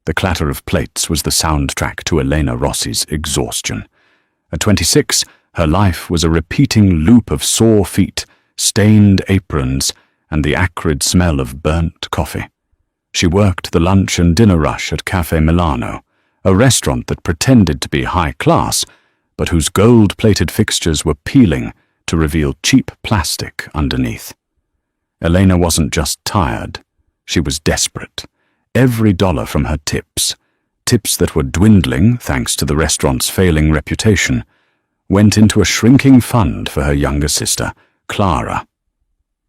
The clatter of plates was the soundtrack to Elena Rossi's exhaustion. At 26, her life was a repeating loop of sore feet, stained aprons, and the acrid smell of burnt coffee. She worked the lunch and dinner rush at Cafe Milano, a restaurant that pretended to be high class, but whose gold-plated fixtures were peeling to reveal cheap plastic underneath. Elena wasn't just tired, she was desperate. Every dollar from her tips that were dwindling thanks to the restaurant's failing reputation, went into a shrinking fund for her younger sister, Clara.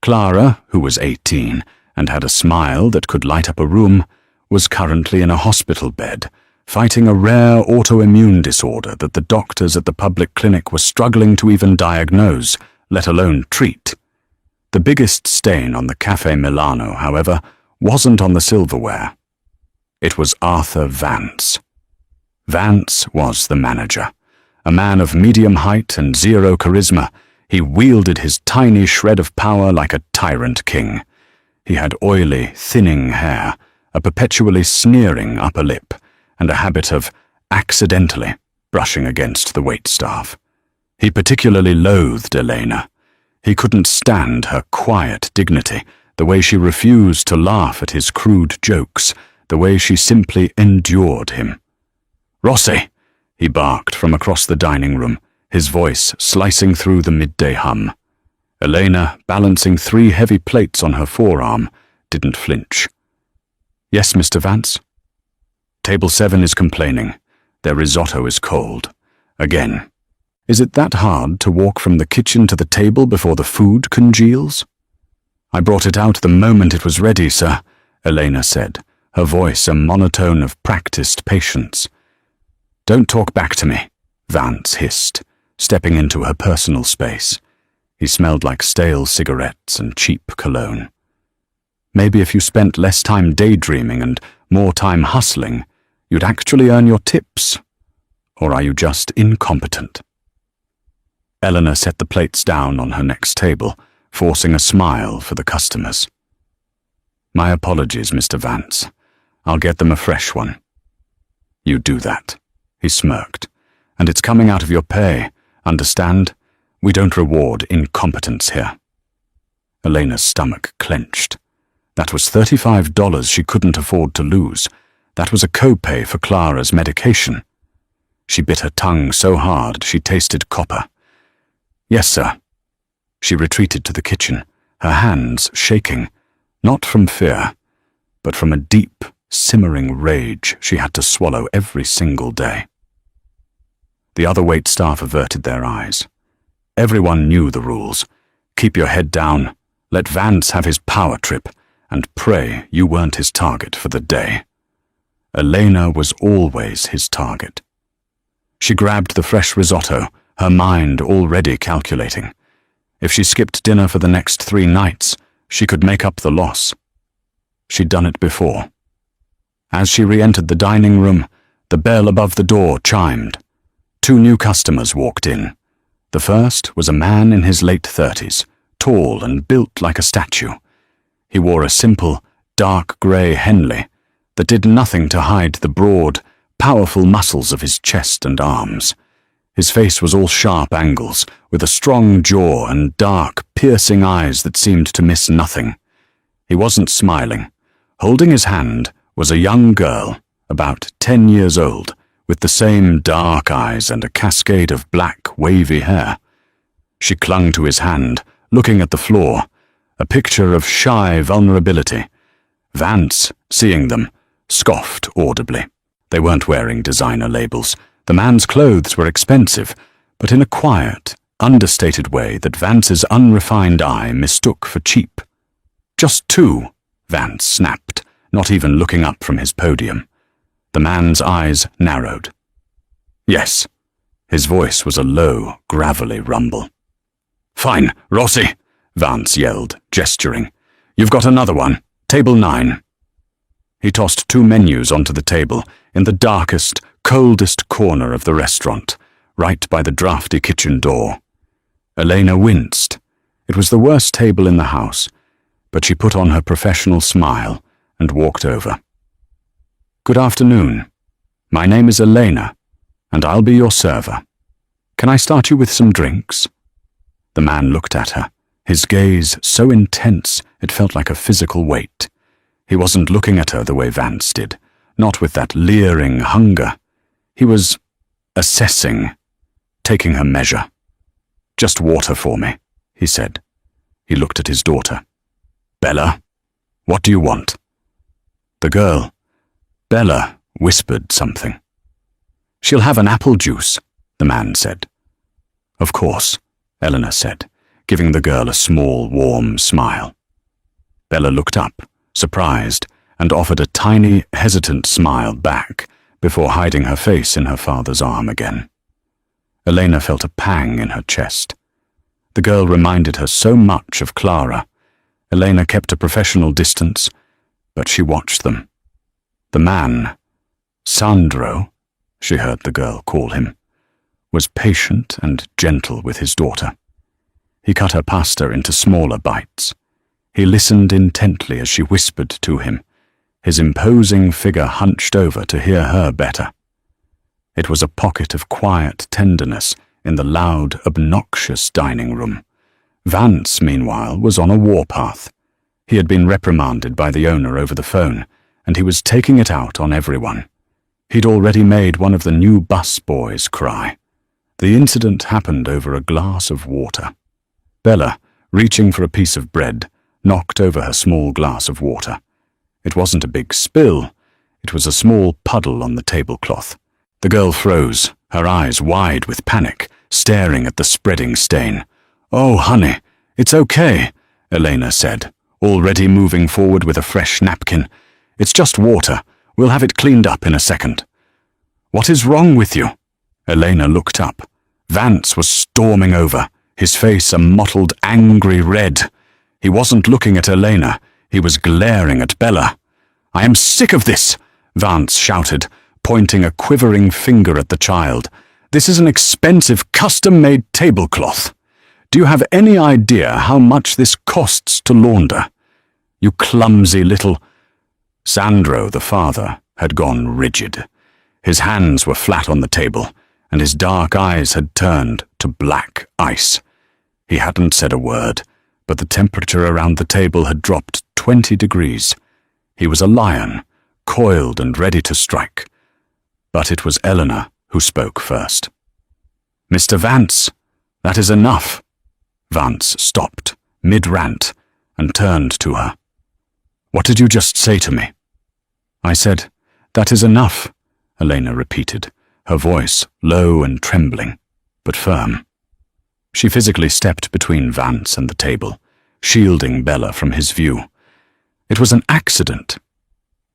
Clara, who was 18 and had a smile that could light up a room, was currently in a hospital bed, fighting a rare autoimmune disorder that the doctors at the public clinic were struggling to even diagnose, let alone treat. The biggest stain on the Cafe Milano, however, wasn't on the silverware. It was Arthur Vance. Vance was the manager. A man of medium height and zero charisma, he wielded his tiny shred of power like a tyrant king. He had oily, thinning hair, a perpetually sneering upper lip, and a habit of accidentally brushing against the waitstaff. He particularly loathed Elena. He couldn't stand her quiet dignity, the way she refused to laugh at his crude jokes, the way she simply endured him. "Rossi!" he barked from across the dining room, his voice slicing through the midday hum. Elena, balancing 3 heavy plates on her forearm, didn't flinch. "Yes, Mr. Vance?" "Table 7 is complaining. Their risotto is cold. Again. Is it that hard to walk from the kitchen to the table before the food congeals?" "I brought it out the moment it was ready, sir," Elena said, her voice a monotone of practiced patience. "Don't talk back to me," Vance hissed, stepping into her personal space. He smelled like stale cigarettes and cheap cologne. "Maybe if you spent less time daydreaming and more time hustling, you'd actually earn your tips. Or are you just incompetent?" Eleanor set the plates down on her next table, forcing a smile for the customers. "My apologies, Mr. Vance. I'll get them a fresh one." "You do that," he smirked. "And it's coming out of your pay, understand? We don't reward incompetence here." Elena's stomach clenched. That was $35 she couldn't afford to lose. That was a copay for Clara's medication. She bit her tongue so hard she tasted copper. "Yes, sir." She retreated to the kitchen, her hands shaking, not from fear, but from a deep, simmering rage she had to swallow every single day. The other waitstaff averted their eyes. Everyone knew the rules. Keep your head down, let Vance have his power trip, and pray you weren't his target for the day. Elena was always his target. She grabbed the fresh risotto, her mind already calculating. If she skipped dinner for the next 3 nights, she could make up the loss. She'd done it before. As she re-entered the dining room, the bell above the door chimed. 2 new customers walked in. The first was a man in his late 30s, tall and built like a statue. He wore a simple, dark grey Henley that did nothing to hide the broad, powerful muscles of his chest and arms. His face was all sharp angles, with a strong jaw and dark, piercing eyes that seemed to miss nothing. He wasn't smiling. Holding his hand was a young girl, about 10 years old, with the same dark eyes and a cascade of black, wavy hair. She clung to his hand, looking at the floor, a picture of shy vulnerability. Vance, seeing them, scoffed audibly. They weren't wearing designer labels. The man's clothes were expensive, but in a quiet, understated way that Vance's unrefined eye mistook for cheap. "Just 2, Vance snapped, not even looking up from his podium. The man's eyes narrowed. "Yes." His voice was a low, gravelly rumble. "Fine, Rossi," Vance yelled, gesturing. "You've got another one. Table 9. He tossed 2 menus onto the table, in the darkest, coldest corner of the restaurant, right by the drafty kitchen door. Elena winced. It was the worst table in the house, but she put on her professional smile and walked over. "Good afternoon. My name is Elena, and I'll be your server. Can I start you with some drinks?" The man looked at her, his gaze so intense it felt like a physical weight. He wasn't looking at her the way Vance did, not with that leering hunger. He was assessing, taking her measure. "Just water for me," he said. He looked at his daughter. "Bella, what do you want?" The girl, Bella, whispered something. "She'll have an apple juice," the man said. "Of course," Eleanor said, giving the girl a small, warm smile. Bella looked up, surprised, and offered a tiny, hesitant smile back before hiding her face in her father's arm again. Elena felt a pang in her chest. The girl reminded her so much of Clara. Elena kept a professional distance, but she watched them. The man, Sandro, she heard the girl call him, was patient and gentle with his daughter. He cut her pasta into smaller bites. He listened intently as she whispered to him, his imposing figure hunched over to hear her better. It was a pocket of quiet tenderness in the loud, obnoxious dining room. Vance, meanwhile, was on a warpath. He had been reprimanded by the owner over the phone, and he was taking it out on everyone. He'd already made one of the new bus boys cry. The incident happened over a glass of water. Bella, reaching for a piece of bread, knocked over her small glass of water. It wasn't a big spill. It was a small puddle on the tablecloth. The girl froze, her eyes wide with panic, staring at the spreading stain. "Oh, honey, it's okay," Elena said, already moving forward with a fresh napkin. "It's just water. We'll have it cleaned up in a second." "What is wrong with you?" Elena looked up. Vance was storming over, his face a mottled, angry red. He wasn't looking at Elena. He was glaring at Bella. "I am sick of this," Vance shouted, pointing a quivering finger at the child. "This is an expensive, custom-made tablecloth. Do you have any idea how much this costs to launder? You clumsy little—" Sandro, the father, had gone rigid. His hands were flat on the table, and his dark eyes had turned to black ice. He hadn't said a word, but the temperature around the table had dropped 20 degrees. He was a lion, coiled and ready to strike. But it was Eleanor who spoke first. "Mr. Vance, that is enough." Vance stopped, mid-rant, and turned to her. "What did you just say to me?" "I said, 'That is enough,'" Elena repeated, her voice low and trembling, but firm. She physically stepped between Vance and the table, shielding Bella from his view. "It was an accident.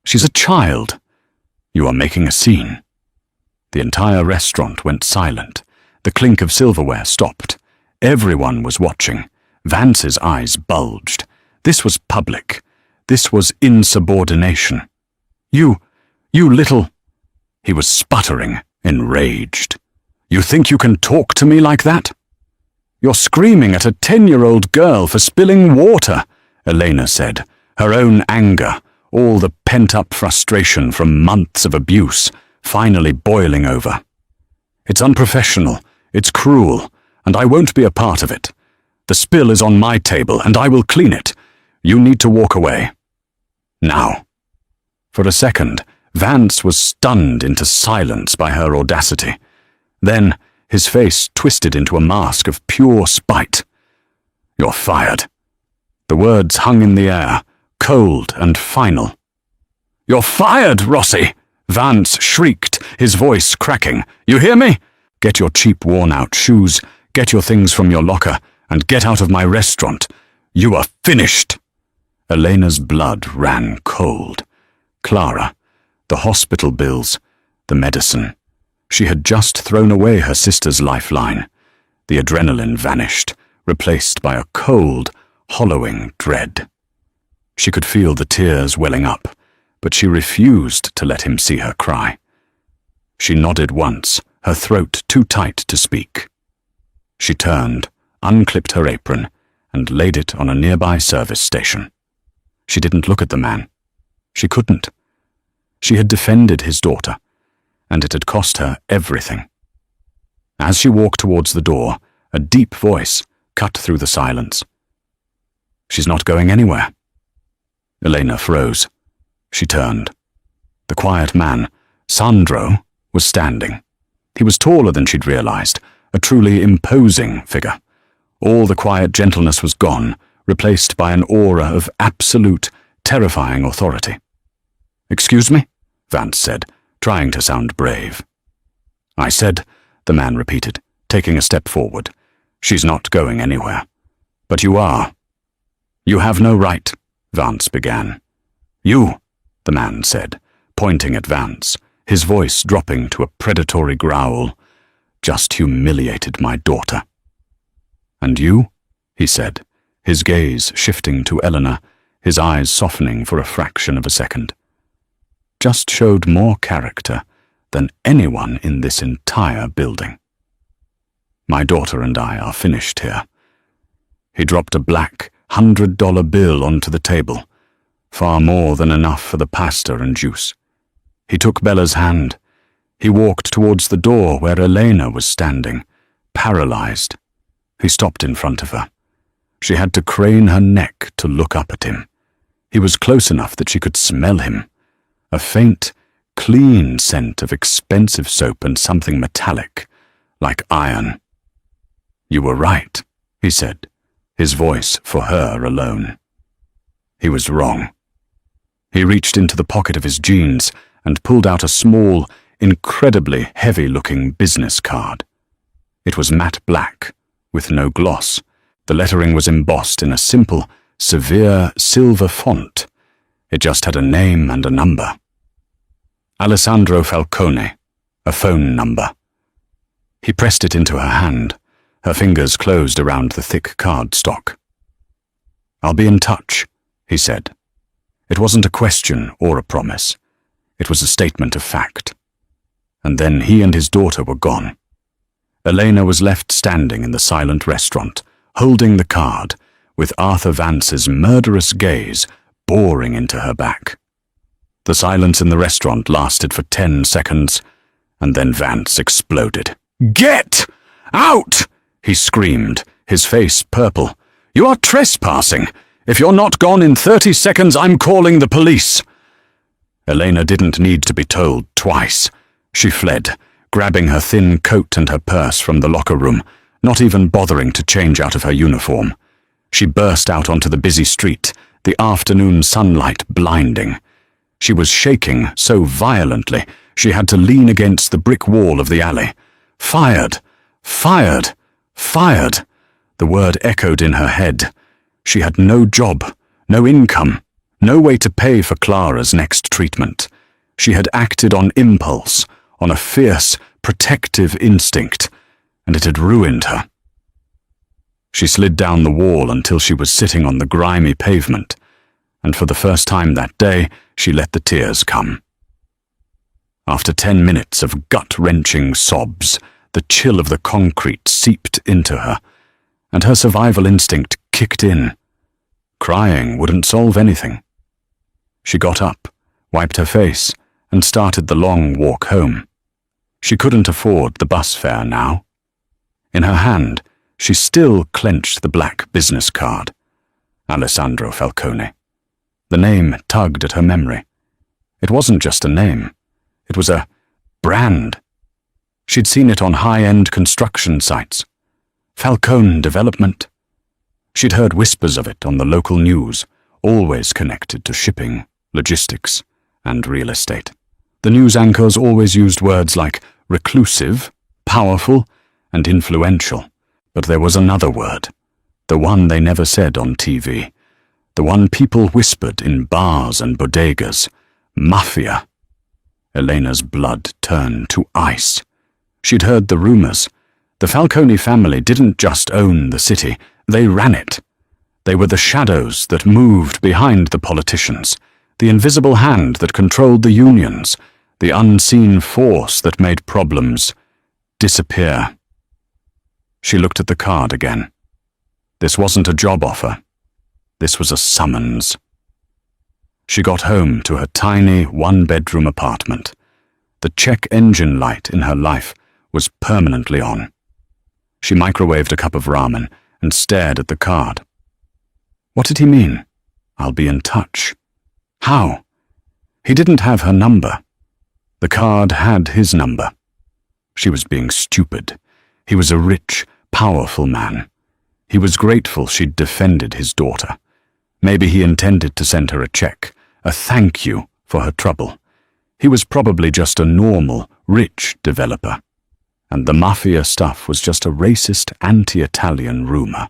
She's a child. You are making a scene." The entire restaurant went silent. The clink of silverware stopped. Everyone was watching. Vance's eyes bulged. This was public. This was insubordination. You little—" He was sputtering, enraged. "You think you can talk to me like that? You're screaming at a 10-year-old girl for spilling water," Elena said, her own anger, all the pent-up frustration from months of abuse, finally boiling over. "It's unprofessional, it's cruel, and I won't be a part of it. The spill is on my table, and I will clean it. You need to walk away. Now." For a second, Vance was stunned into silence by her audacity. Then, his face twisted into a mask of pure spite. "You're fired." The words hung in the air, cold and final. "You're fired, Rossi!" Vance shrieked, his voice cracking. "You hear me? Get your cheap, worn-out shoes, get your things from your locker, and get out of my restaurant. You are finished." Elena's blood ran cold. Clara, the hospital bills, the medicine. She had just thrown away her sister's lifeline. The adrenaline vanished, replaced by a cold, hollowing dread. She could feel the tears welling up, but she refused to let him see her cry. She nodded once, her throat too tight to speak. She turned, unclipped her apron, and laid it on a nearby service station. She didn't look at the man. She couldn't. She had defended his daughter, and it had cost her everything. As she walked towards the door, a deep voice cut through the silence. "She's not going anywhere." Elena froze. She turned. The quiet man, Sandro, was standing. He was taller than she'd realized, a truly imposing figure. All the quiet gentleness was gone, replaced by an aura of absolute, terrifying authority. "Excuse me?" Vance said, trying to sound brave. "I said," the man repeated, taking a step forward, "she's not going anywhere. But you are." "You have no right," Vance began. "You," the man said, pointing at Vance, his voice dropping to a predatory growl, "just humiliated my daughter." "And you?" he said, his gaze shifting to Eleanor, his eyes softening for a fraction of a second. "Just showed more character than anyone in this entire building. My daughter and I are finished here." He dropped a black $100 bill onto the table, far more than enough for the pasta and juice. He took Bella's hand. He walked towards the door where Elena was standing, paralyzed. He stopped in front of her. She had to crane her neck to look up at him. He was close enough that she could smell him. A faint, clean scent of expensive soap and something metallic, like iron. "You were right," he said, his voice for her alone. He was wrong. He reached into the pocket of his jeans and pulled out a small, incredibly heavy-looking business card. It was matte black, with no gloss. The lettering was embossed in a simple, severe silver font. It just had a name and a number. Alessandro Falcone, a phone number. He pressed it into her hand. Her fingers closed around the thick cardstock. "I'll be in touch," he said. It wasn't a question or a promise. It was a statement of fact. And then he and his daughter were gone. Elena was left standing in the silent restaurant, holding the card, with Arthur Vance's murderous gaze boring into her back. The silence in the restaurant lasted for 10 seconds, and then Vance exploded. "Get out!" he screamed, his face purple. "You are trespassing. If you're not gone in 30 seconds, I'm calling the police." Elena didn't need to be told twice. She fled, grabbing her thin coat and her purse from the locker room, not even bothering to change out of her uniform. She burst out onto the busy street, the afternoon sunlight blinding. She was shaking so violently she had to lean against the brick wall of the alley. Fired! Fired! Fired! The word echoed in her head. She had no job, no income, no way to pay for Clara's next treatment. She had acted on impulse, on a fierce, protective instinct, and it had ruined her. She slid down the wall until she was sitting on the grimy pavement, and for the first time that day, she let the tears come. After 10 minutes of gut-wrenching sobs, the chill of the concrete seeped into her, and her survival instinct kicked in. Crying wouldn't solve anything. She got up, wiped her face, and started the long walk home. She couldn't afford the bus fare now. In her hand, she still clenched the black business card. Alessandro Falcone. The name tugged at her memory. It wasn't just a name. It was a brand. She'd seen it on high-end construction sites. Falcone Development. She'd heard whispers of it on the local news, always connected to shipping, logistics, and real estate. The news anchors always used words like reclusive, powerful, and influential. But there was another word, the one they never said on TV, the one people whispered in bars and bodegas, mafia. Elena's blood turned to ice. She'd heard the rumors. The Falcone family didn't just own the city, they ran it. They were the shadows that moved behind the politicians, the invisible hand that controlled the unions, the unseen force that made problems disappear. She looked at the card again. This wasn't a job offer. This was a summons. She got home to her tiny one-bedroom apartment. The check engine light in her life was permanently on. She microwaved a cup of ramen and stared at the card. What did he mean? I'll be in touch. How? He didn't have her number. The card had his number. She was being stupid. He was a rich, powerful man. He was grateful she'd defended his daughter. Maybe he intended to send her a check, a thank you for her trouble. He was probably just a normal, rich developer. And the mafia stuff was just a racist, anti-Italian rumor.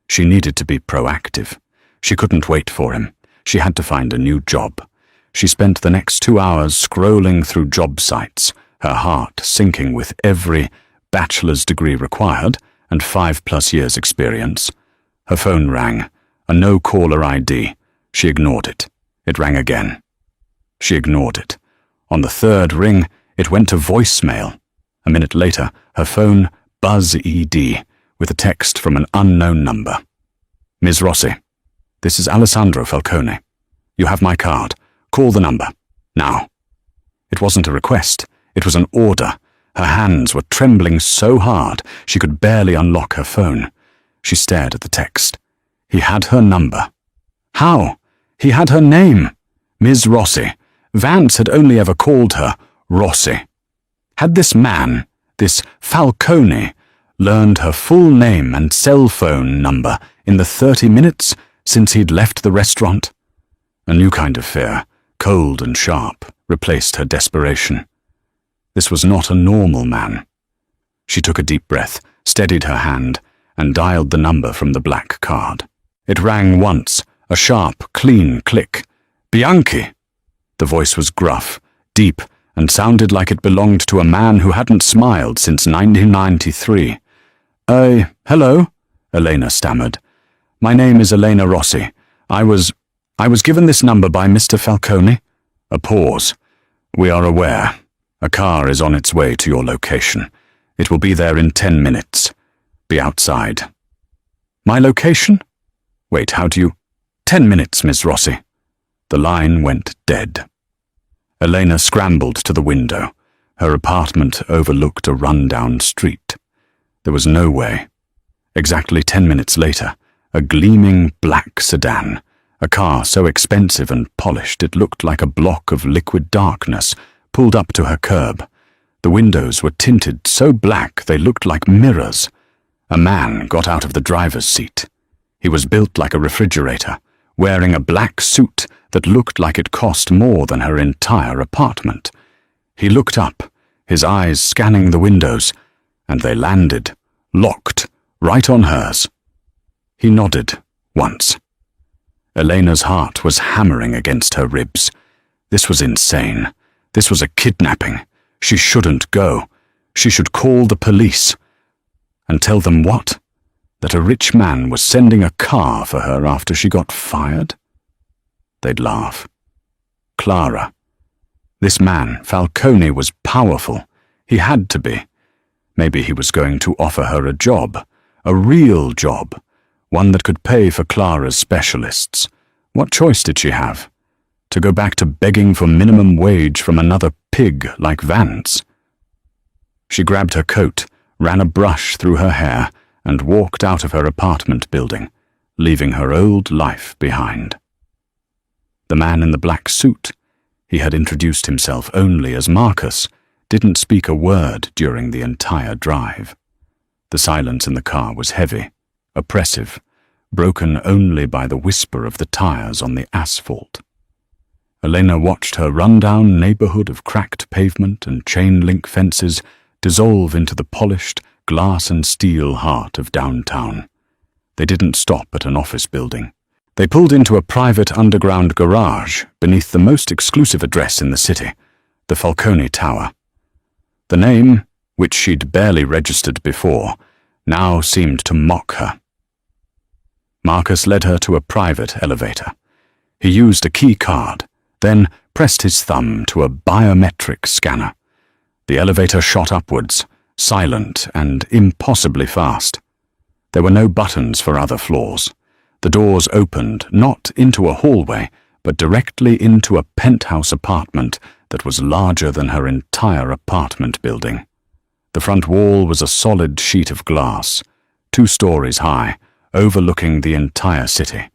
She needed to be proactive. She couldn't wait for him. She had to find a new job. She spent the next 2 hours scrolling through job sites, her heart sinking with every bachelor's degree required and 5+ years experience. Her phone rang, a no-caller ID. She ignored it. It rang again. She ignored it. On the third ring, it went to voicemail. A minute later, her phone buzz-ED with a text from an unknown number. Ms. Rossi, this is Alessandro Falcone. You have my card. Call the number. Now. It wasn't a request. It was an order. Her hands were trembling so hard she could barely unlock her phone. She stared at the text. He had her number. How? He had her name. Ms. Rossi. Vance had only ever called her Rossi. Had this man, this Falcone, learned her full name and cell phone number in the 30 minutes since he'd left the restaurant? A new kind of fear, cold and sharp, replaced her desperation. This was not a normal man. She took a deep breath, steadied her hand, and dialed the number from the black card. It rang once, a sharp, clean click. Bianchi! The voice was gruff, deep, and sounded like it belonged to a man who hadn't smiled since 1993. Hello? Elena stammered. My name is Elena Rossi. I was given this number by Mr. Falcone. A pause. We are aware. A car is on its way to your location. It will be there in 10 minutes. Be outside. My location? Wait, how do you... 10 minutes, Miss Rossi. The line went dead. Elena scrambled to the window. Her apartment overlooked a run-down street. There was no way. Exactly 10 minutes later, a gleaming black sedan, a car so expensive and polished it looked like a block of liquid darkness, pulled up to her curb. The windows were tinted so black they looked like mirrors. A man got out of the driver's seat. He was built like a refrigerator, wearing a black suit that looked like it cost more than her entire apartment. He looked up, his eyes scanning the windows, and they landed, locked, right on hers. He nodded, once. Elena's heart was hammering against her ribs. This was insane. This was a kidnapping. She shouldn't go. She should call the police. And tell them what? That a rich man was sending a car for her after she got fired? They'd laugh. Clara. This man, Falcone, was powerful. He had to be. Maybe he was going to offer her a job, a real job, one that could pay for Clara's specialists. What choice did she have? To go back to begging for minimum wage from another pig like Vance? She grabbed her coat, ran a brush through her hair, and walked out of her apartment building, leaving her old life behind. The man in the black suit, he had introduced himself only as Marcus, didn't speak a word during the entire drive. The silence in the car was heavy, oppressive, broken only by the whisper of the tires on the asphalt. Elena watched her run-down neighborhood of cracked pavement and chain-link fences dissolve into the polished glass and steel heart of downtown. They didn't stop at an office building. They pulled into a private underground garage beneath the most exclusive address in the city, the Falcone Tower. The name, which she'd barely registered before, now seemed to mock her. Marcus led her to a private elevator. He used a key card, then pressed his thumb to a biometric scanner. The elevator shot upwards, silent and impossibly fast. There were no buttons for other floors. The doors opened not into a hallway, but directly into a penthouse apartment that was larger than her entire apartment building. The front wall was a solid sheet of glass, 2 stories high, overlooking the entire city.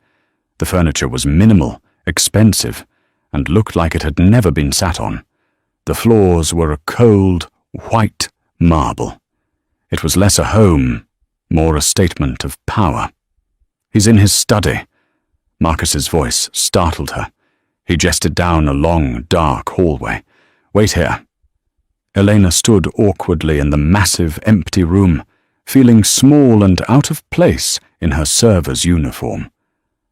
The furniture was minimal, expensive, and looked like it had never been sat on. The floors were a cold, white marble. It was less a home, more a statement of power. "He's in his study." Marcus's voice startled her. He gestured down a long, dark hallway. "Wait here." Elena stood awkwardly in the massive, empty room, feeling small and out of place in her server's uniform.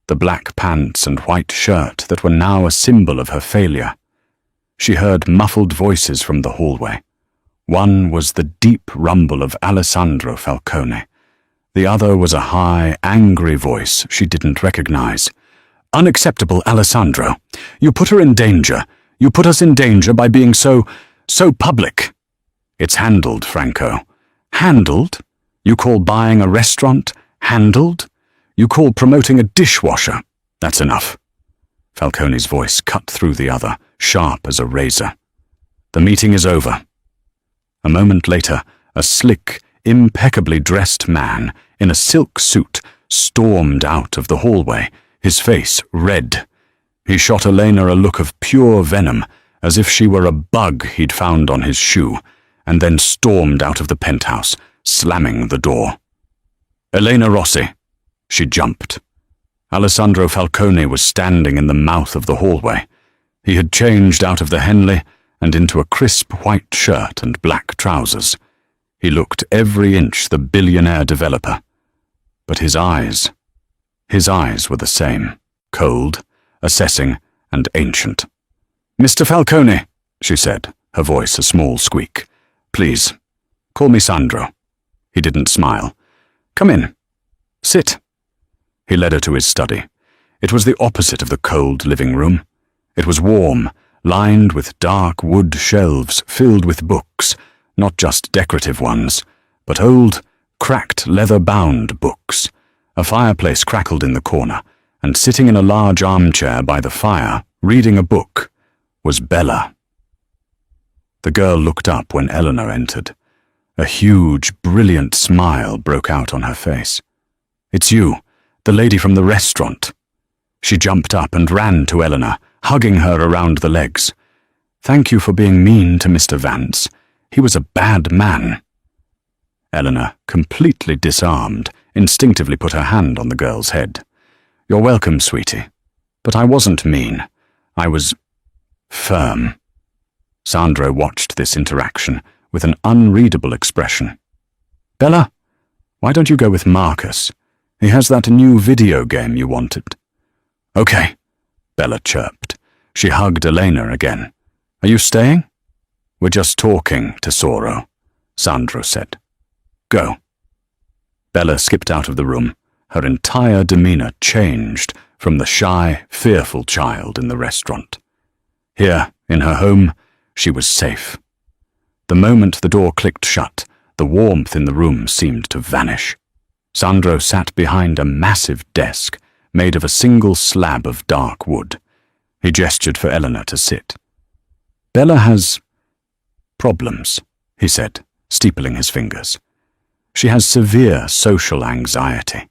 The black pants and white shirt that were now a symbol of her failure. She heard muffled voices from the hallway. One was the deep rumble of Alessandro Falcone. The other was a high, angry voice she didn't recognize. "Unacceptable, Alessandro. You put her in danger. You put us in danger by being so public." "It's handled, Franco." "Handled? You call buying a restaurant handled? You call promoting a dishwasher? That's enough." Falcone's voice cut through the other, sharp as a razor. "The meeting is over." A moment later, a slick, impeccably dressed man in a silk suit stormed out of the hallway, his face red. He shot Elena a look of pure venom, as if she were a bug he'd found on his shoe, and then stormed out of the penthouse, slamming the door. "Elena Rossi." She jumped. Alessandro Falcone was standing in the mouth of the hallway. He had changed out of the Henley and into a crisp white shirt and black trousers. He looked every inch the billionaire developer. But his eyes were the same, cold, assessing, and ancient. "Mr. Falcone," she said, her voice a small squeak. "Please, call me Sandro." He didn't smile. "Come in. Sit." He led her to his study. It was the opposite of the cold living room. It was warm, lined with dark wood shelves filled with books, not just decorative ones, but old, cracked leather-bound books. A fireplace crackled in the corner, and sitting in a large armchair by the fire, reading a book, was Bella. The girl looked up when Eleanor entered. A huge, brilliant smile broke out on her face. "It's you, the lady from the restaurant." She jumped up and ran to Eleanor, hugging her around the legs. "Thank you for being mean to Mr. Vance. He was a bad man." Eleanor, completely disarmed, instinctively put her hand on the girl's head. "You're welcome, sweetie. But I wasn't mean. I was firm." Sandro watched this interaction with an unreadable expression. "Bella, why don't you go with Marcus? He has that new video game you wanted." "Okay," Bella chirped. She hugged Elena again. "Are you staying?" "We're just talking, Tesoro," Sandro said. "Go." Bella skipped out of the room. Her entire demeanor changed from the shy, fearful child in the restaurant. Here, in her home, she was safe. The moment the door clicked shut, the warmth in the room seemed to vanish. Sandro sat behind a massive desk made of a single slab of dark wood. He gestured for Eleanor to sit. "Bella has problems," he said, steepling his fingers. "She has severe social anxiety.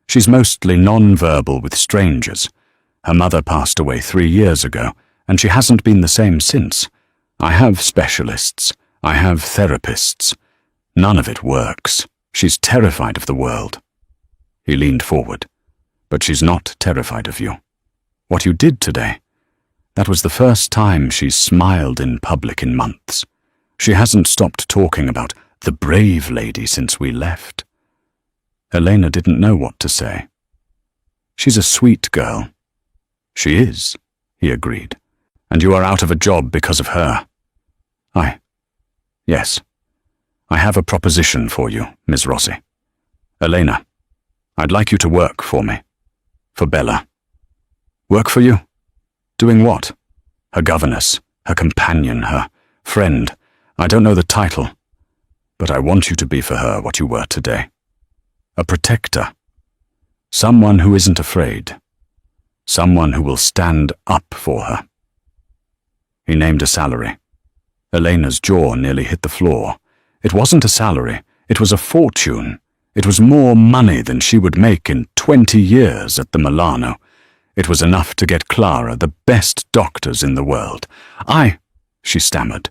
She's mostly non-verbal with strangers. Her mother passed away 3 years ago, and she hasn't been the same since. I have specialists. I have therapists. None of it works. She's terrified of the world." He leaned forward. "But she's not terrified of you. What you did today, that was the first time she's smiled in public in months. She hasn't stopped talking about the brave lady since we left." Elena didn't know what to say. "She's a sweet girl." "She is," he agreed. "And you are out of a job because of her." Yes. I have a proposition for you, Ms. Rossi. Elena, I'd like you to work for me. For Bella." "Work for you? Doing what?" "Her governess, her companion, her friend. I don't know the title, but I want you to be for her what you were today. A protector. Someone who isn't afraid. Someone who will stand up for her. He named a salary. Elena's jaw nearly hit the floor. It wasn't a salary, it was a fortune. It was more money than she would make in 20 years at the Milano. It was enough to get Clara the best doctors in the world. She stammered.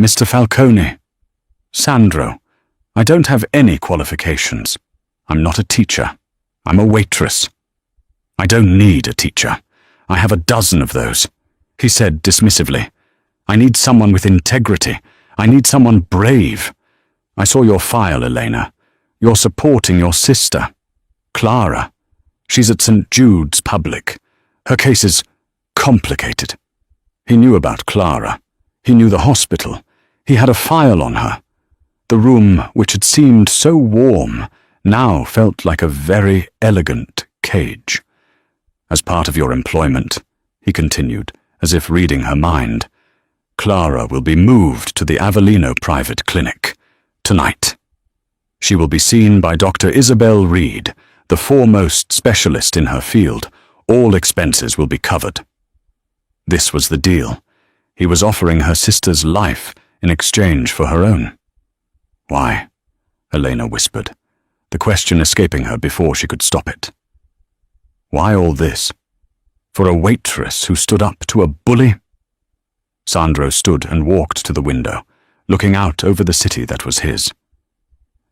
Mr. Falcone. Sandro, I don't have any qualifications. I'm not a teacher. I'm a waitress. I don't need a teacher. I have a dozen of those, he said dismissively. I need someone with integrity. I need someone brave. I saw your file, Elena. You're supporting your sister, Clara. She's at St. Jude's Public. Her case is complicated. He knew about Clara. He knew the hospital. He had a file on her. The room, which had seemed so warm, now felt like a very elegant cage. As part of your employment, he continued, as if reading her mind, Clara will be moved to the Avellino private clinic tonight. She will be seen by Dr. Isabel Reed, the foremost specialist in her field. All expenses will be covered. This was the deal. He was offering her sister's life in exchange for her own. Why? Elena whispered, the question escaping her before she could stop it. Why all this? For a waitress who stood up to a bully? Sandro stood and walked to the window, looking out over the city that was his.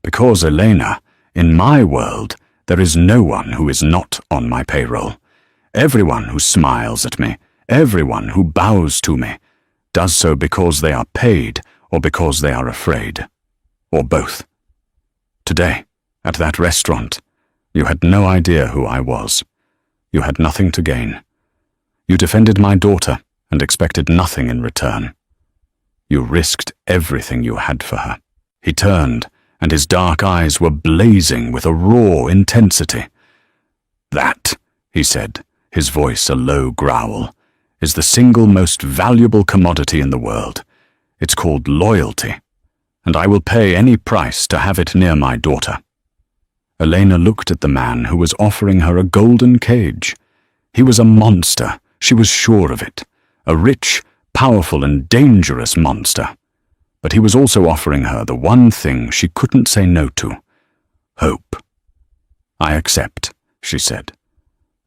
Because, Elena, in my world, there is no one who is not on my payroll. Everyone who smiles at me, everyone who bows to me, does so because they are paid or because they are afraid. Or both. Today, at that restaurant, you had no idea who I was. You had nothing to gain. You defended my daughter and expected nothing in return. You risked everything you had for her. He turned, and his dark eyes were blazing with a raw intensity. That, he said, his voice a low growl, is the single most valuable commodity in the world. It's called loyalty, and I will pay any price to have it near my daughter. Elena looked at the man who was offering her a golden cage. He was a monster, she was sure of it. A rich, powerful and dangerous monster. But he was also offering her the one thing she couldn't say no to. Hope. I accept, she said.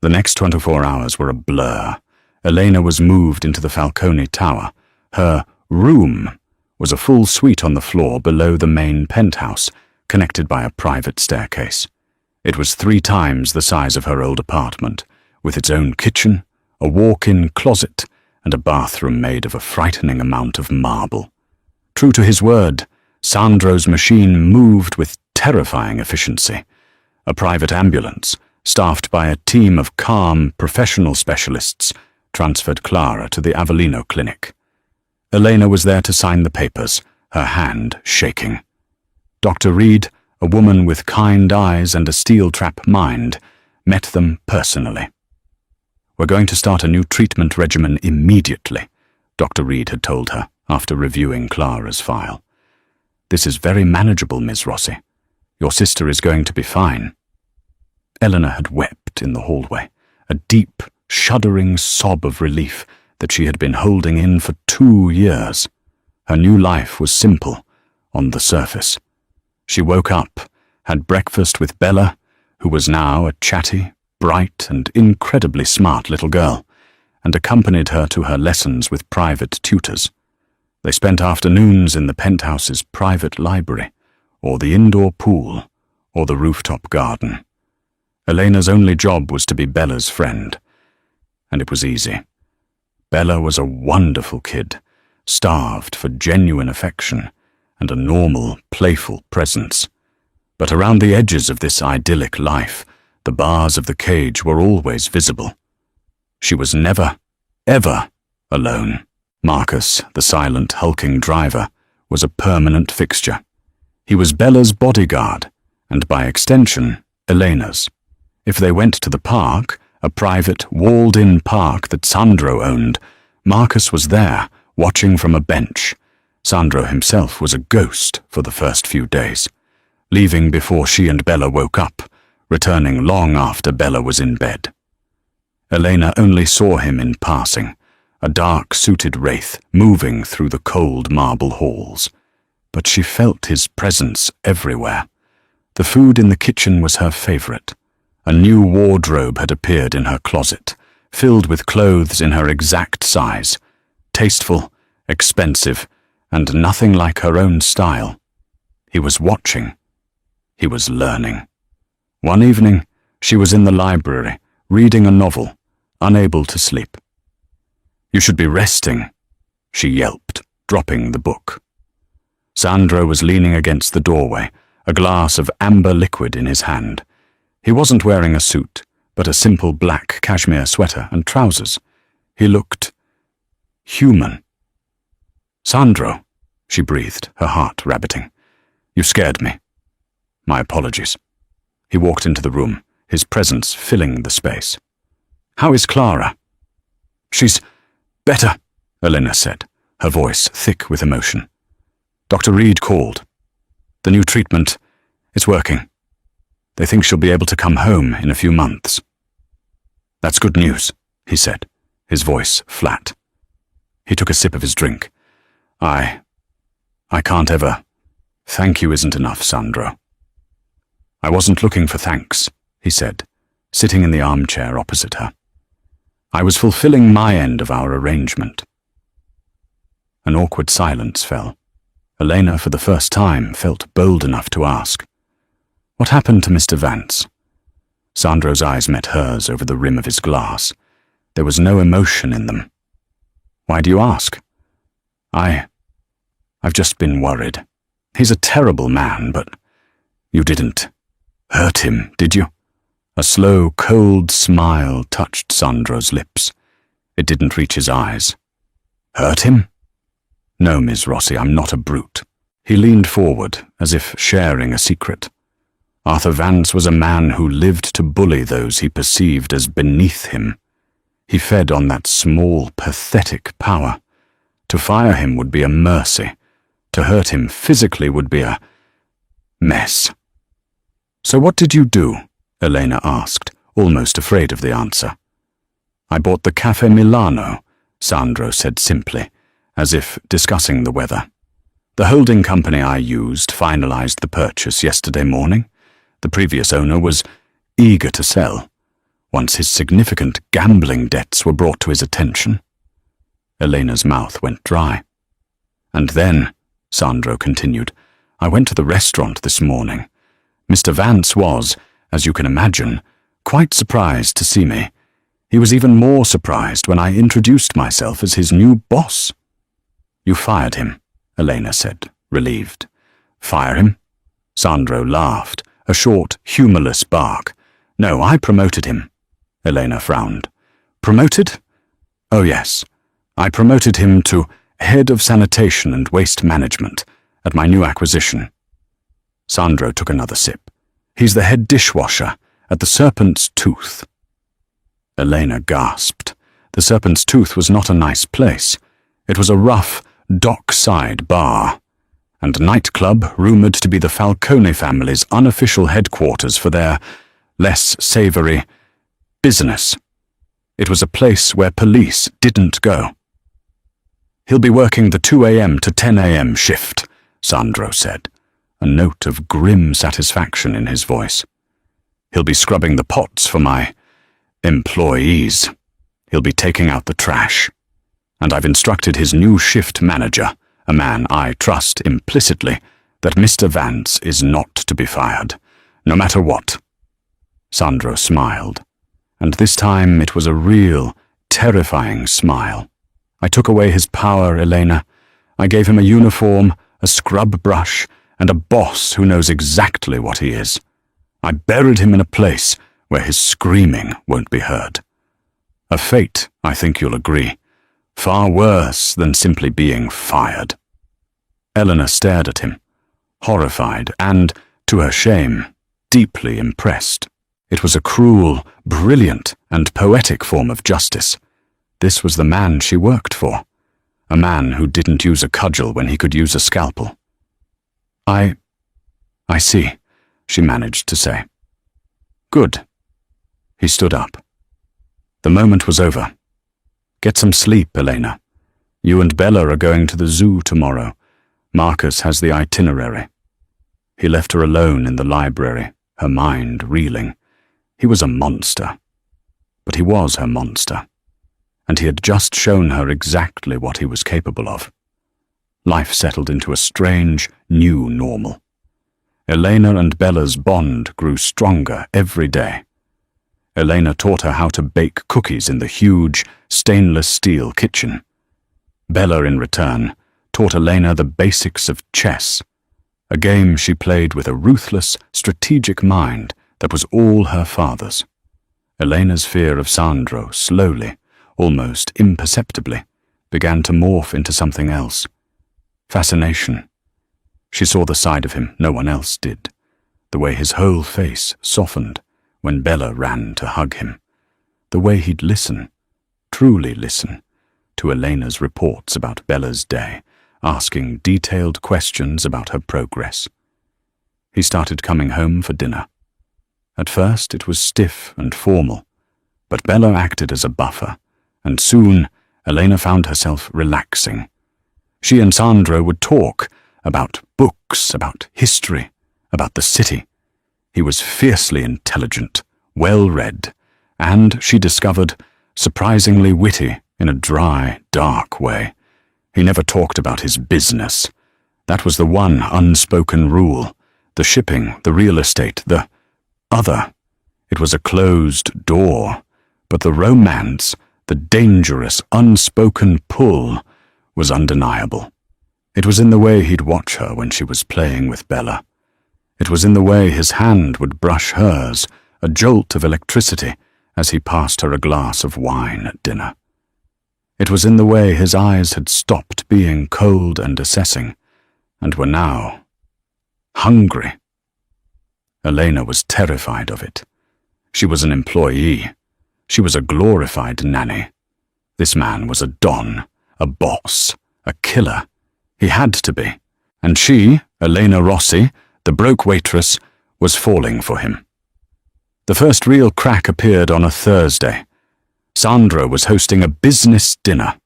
The next 24 hours were a blur. Elena was moved into the Falcone Tower. Her room was a full suite on the floor below the main penthouse, connected by a private staircase. It was 3 times the size of her old apartment, with its own kitchen, a walk-in closet, and a bathroom made of a frightening amount of marble. True to his word, Sandro's machine moved with terrifying efficiency. A private ambulance, staffed by a team of calm, professional specialists, transferred Clara to the Avellino clinic. Elena was there to sign the papers, her hand shaking. Dr. Reed, a woman with kind eyes and a steel-trap mind, met them personally. We're going to start a new treatment regimen immediately, Dr. Reed had told her after reviewing Clara's file. This is very manageable, Ms. Rossi. Your sister is going to be fine. Eleanor had wept in the hallway, a deep, shuddering sob of relief that she had been holding in for 2 years. Her new life was simple, on the surface. She woke up, had breakfast with Bella, who was now a chatty, bright and incredibly smart little girl, and accompanied her to her lessons with private tutors. They spent afternoons in the penthouse's private library, or the indoor pool, or the rooftop garden. Elena's only job was to be Bella's friend, and it was easy. Bella was a wonderful kid, starved for genuine affection and a normal, playful presence. But around the edges of this idyllic life, the bars of the cage were always visible. She was never, ever alone. Marcus, the silent, hulking driver, was a permanent fixture. He was Bella's bodyguard, and by extension, Elena's. If they went to the park, a private, walled-in park that Sandro owned, Marcus was there, watching from a bench. Sandro himself was a ghost for the first few days, leaving before she and Bella woke up, returning long after Bella was in bed. Elena only saw him in passing, a dark-suited wraith moving through the cold marble halls. But she felt his presence everywhere. The food in the kitchen was her favorite. A new wardrobe had appeared in her closet, filled with clothes in her exact size, tasteful, expensive, and nothing like her own style. He was watching. He was learning. One evening, she was in the library, reading a novel, unable to sleep. "You should be resting," she yelped, dropping the book. Sandro was leaning against the doorway, a glass of amber liquid in his hand. He wasn't wearing a suit, but a simple black cashmere sweater and trousers. He looked human. "Sandro," she breathed, her heart rabbiting. "You scared me. My apologies." He walked into the room, his presence filling the space. "How is Clara?" "She's better," Elena said, her voice thick with emotion. "Dr. Reed called. The new treatment, it's working. They think she'll be able to come home in a few months." "That's good news," he said, his voice flat. He took a sip of his drink. I can't ever. Thank you isn't enough, Sandro." "I wasn't looking for thanks," he said, sitting in the armchair opposite her. "I was fulfilling my end of our arrangement." An awkward silence fell. Elena, for the first time, felt bold enough to ask, "What happened to Mr. Vance?" Sandro's eyes met hers over the rim of his glass. There was no emotion in them. "Why do you ask?" I've just been worried. He's a terrible man, but you didn't hurt him, did you?" A slow, cold smile touched Sandro's lips. It didn't reach his eyes. "Hurt him?" "No, Ms. Rossi, I'm not a brute." He leaned forward, as if sharing a secret. Arthur Vance was a man who lived to bully those he perceived as beneath him. He fed on that small, pathetic power. To fire him would be a mercy. To hurt him physically would be a mess. "So what did you do?" Elena asked, almost afraid of the answer. "I bought the Cafe Milano," Sandro said simply, as if discussing the weather. "The holding company I used finalized the purchase yesterday morning. The previous owner was eager to sell, once his significant gambling debts were brought to his attention." Elena's mouth went dry. "And then," Sandro continued, "I went to the restaurant this morning. Mr. Vance was, as you can imagine, quite surprised to see me. He was even more surprised when I introduced myself as his new boss." "You fired him," Elena said, relieved. "Fire him?" Sandro laughed, a short, humorless bark. "No, I promoted him." Elena frowned. "Promoted?" "Oh yes. I promoted him to head of sanitation and waste management at my new acquisition." Sandro took another sip. "He's the head dishwasher at the Serpent's Tooth." Elena gasped. The Serpent's Tooth was not a nice place. It was a rough, dockside bar, and nightclub rumored to be the Falcone family's unofficial headquarters for their less savory business. It was a place where police didn't go. "He'll be working the 2 a.m. to 10 a.m. shift," Sandro said, a note of grim satisfaction in his voice. "He'll be scrubbing the pots for my employees. He'll be taking out the trash. And I've instructed his new shift manager, a man I trust implicitly, that Mr. Vance is not to be fired, no matter what." Sandro smiled, and this time it was a real, terrifying smile. "I took away his power, Elena. I gave him a uniform, a scrub brush, and a boss who knows exactly what he is. I buried him in a place where his screaming won't be heard. A fate, I think you'll agree, far worse than simply being fired." Eleanor stared at him, horrified and, to her shame, deeply impressed. It was a cruel, brilliant, and poetic form of justice. This was the man she worked for, a man who didn't use a cudgel when he could use a scalpel. I see," she managed to say. "Good." He stood up. The moment was over. "Get some sleep, Elena. You and Bella are going to the zoo tomorrow. Marcus has the itinerary." He left her alone in the library, her mind reeling. He was a monster. But he was her monster. And he had just shown her exactly what he was capable of. Life settled into a strange, new normal. Elena and Bella's bond grew stronger every day. Elena taught her how to bake cookies in the huge, stainless steel kitchen. Bella, in return, taught Elena the basics of chess, a game she played with a ruthless, strategic mind that was all her father's. Elena's fear of Sandro slowly, almost imperceptibly, began to morph into something else. Fascination. She saw the side of him no one else did, the way his whole face softened when Bella ran to hug him, the way he'd listen, truly listen, to Elena's reports about Bella's day, asking detailed questions about her progress. He started coming home for dinner. At first it was stiff and formal, but Bella acted as a buffer, and soon Elena found herself relaxing. She and Sandro would talk about books, about history, about the city. He was fiercely intelligent, well-read, and, she discovered, surprisingly witty in a dry, dark way. He never talked about his business. That was the one unspoken rule. The shipping, the real estate, the other. It was a closed door, but the romance, the dangerous, unspoken pull, was undeniable. It was in the way he'd watch her when she was playing with Bella. It was in the way his hand would brush hers, a jolt of electricity, as he passed her a glass of wine at dinner. It was in the way his eyes had stopped being cold and assessing, and were now hungry. Elena was terrified of it. She was an employee. She was a glorified nanny. This man was a don, a boss, a killer. He had to be. And she, Elena Rossi, the broke waitress, was falling for him. The first real crack appeared on a Thursday. Sandro was hosting a business dinner.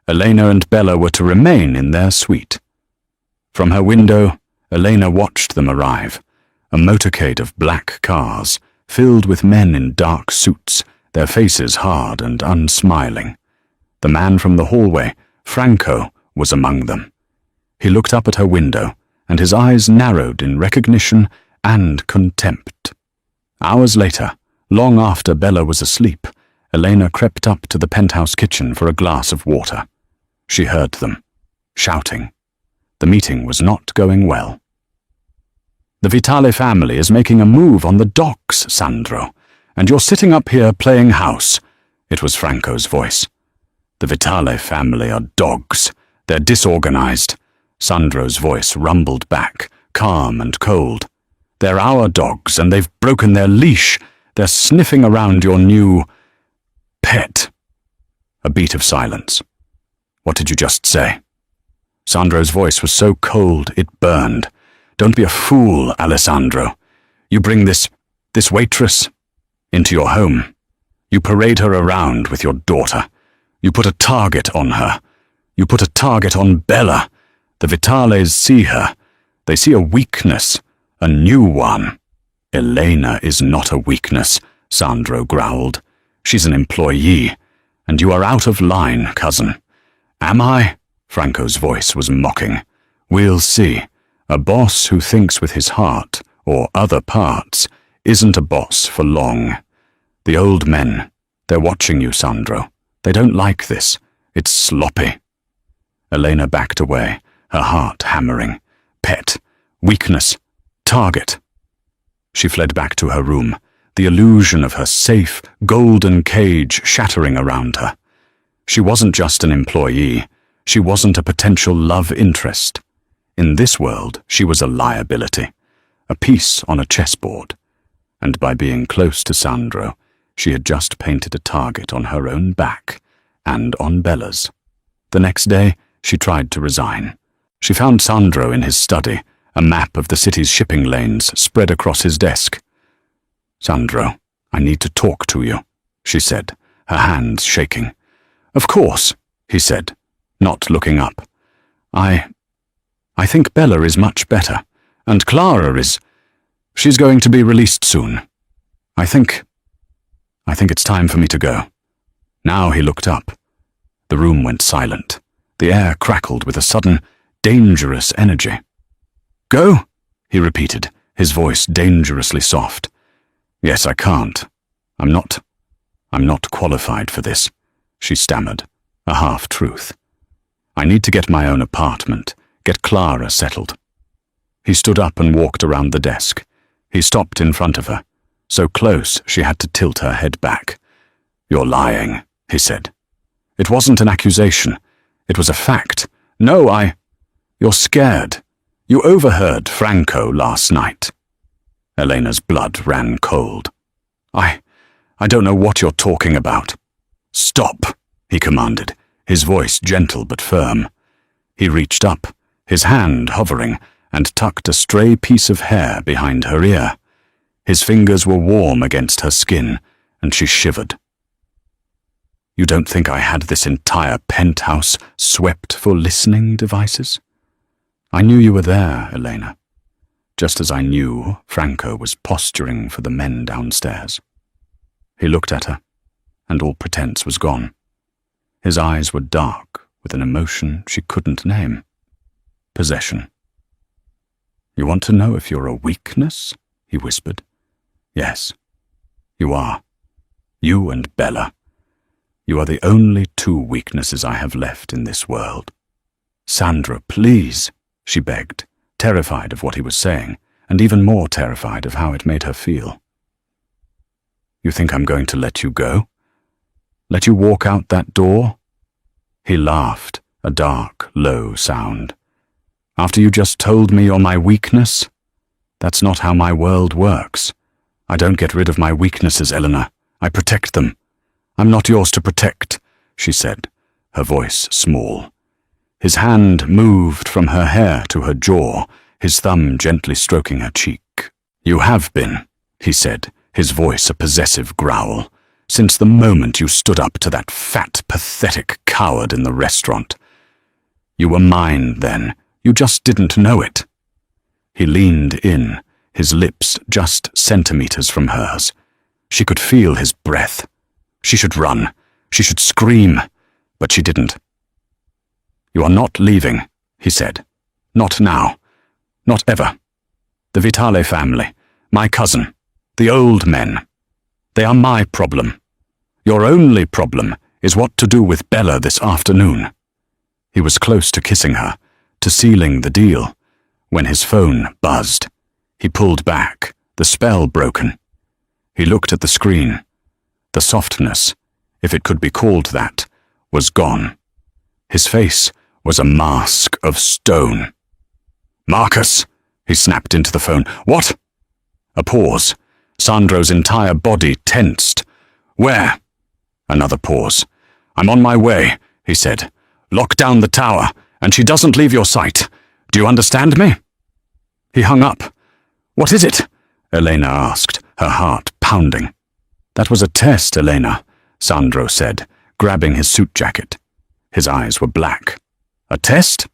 Elena and Bella were to remain in their suite. From her window, Elena watched them arrive, a motorcade of black cars, filled with men in dark suits, their faces hard and unsmiling. The man from the hallway, Franco, was among them. He looked up at her window, and his eyes narrowed in recognition and contempt. Hours later, long after Bella was asleep, Elena crept up to the penthouse kitchen for a glass of water. She heard them, shouting. The meeting was not going well. "The Vitale family is making a move on the docks, Sandro, and you're sitting up here playing house." It was Franco's voice. "The Vitale family are dogs. They're disorganized." Sandro's voice rumbled back, calm and cold. "They're our dogs, and they've broken their leash. They're sniffing around your new pet." A beat of silence. "What did you just say?" Sandro's voice was so cold it burned. "Don't be a fool, Alessandro. You bring this waitress into your home. You parade her around with your daughter. You put a target on her. You put a target on Bella. The Vitales see her. They see a weakness, a new one." "Elena is not a weakness," Sandro growled. "She's an employee, and you are out of line, cousin." "Am I?" Franco's voice was mocking. "We'll see. A boss who thinks with his heart, or other parts, isn't a boss for long. The old men, they're watching you, Sandro. They don't like this. It's sloppy." Elena backed away, her heart hammering. Pet, weakness, target. She fled back to her room, the illusion of her safe, golden cage shattering around her. She wasn't just an employee. She wasn't a potential love interest. In this world, she was a liability, a piece on a chessboard. And by being close to Sandro, she had just painted a target on her own back and on Bella's. The next day, she tried to resign. She found Sandro in his study, a map of the city's shipping lanes spread across his desk. "Sandro, I need to talk to you," she said, her hands shaking. "Of course," he said, not looking up. I think Bella is much better, and Clara is. She's going to be released soon. I think it's time for me to go." Now he looked up. The room went silent. The air crackled with a sudden, dangerous energy. "Go?" he repeated, his voice dangerously soft. "Yes, I can't. I'm not qualified for this," she stammered, a half-truth. "I need to get my own apartment, get Clara settled." He stood up and walked around the desk. He stopped in front of her, so close she had to tilt her head back. "You're lying," he said. "It wasn't an accusation. It was a fact. No, You're scared. You overheard Franco last night." Elena's blood ran cold. I don't know what you're talking about." "Stop," he commanded, his voice gentle but firm. He reached up, his hand hovering, and tucked a stray piece of hair behind her ear. His fingers were warm against her skin, and she shivered. "You don't think I had this entire penthouse swept for listening devices? I knew you were there, Elena, just as I knew Franco was posturing for the men downstairs." He looked at her, and all pretense was gone. His eyes were dark with an emotion she couldn't name. Possession. "You want to know if you're a weakness?" he whispered. "Yes, you are. You and Bella. You are the only two weaknesses I have left in this world." "Sandra, please," she begged, terrified of what he was saying, and even more terrified of how it made her feel. "You think I'm going to let you go? Let you walk out that door?" He laughed, a dark, low sound. "After you just told me you're my weakness? That's not how my world works. I don't get rid of my weaknesses, Eleanor. I protect them. I'm not yours to protect," she said, her voice small. His hand moved from her hair to her jaw, his thumb gently stroking her cheek. "You have been," he said, his voice a possessive growl, "since the moment you stood up to that fat, pathetic coward in the restaurant. You were mine then. You just didn't know it." He leaned in, his lips just centimeters from hers. She could feel his breath. She should run. She should scream, but she didn't. "You are not leaving," he said. "Not now. Not ever. The Vitale family, my cousin, the old men. They are my problem. Your only problem is what to do with Bella this afternoon." He was close to kissing her, to sealing the deal, when his phone buzzed. He pulled back, the spell broken. He looked at the screen. The softness, if it could be called that, was gone. His face was a mask of stone. "Marcus," he snapped into the phone. "What?" A pause. Sandro's entire body tensed. "Where?" Another pause. "I'm on my way," he said. "Lock down the tower, and she doesn't leave your sight. Do you understand me?" He hung up. "What is it?" Elena asked, her heart pounding. "That was a test, Elena," Sandro said, grabbing his suit jacket. His eyes were black. "A test?"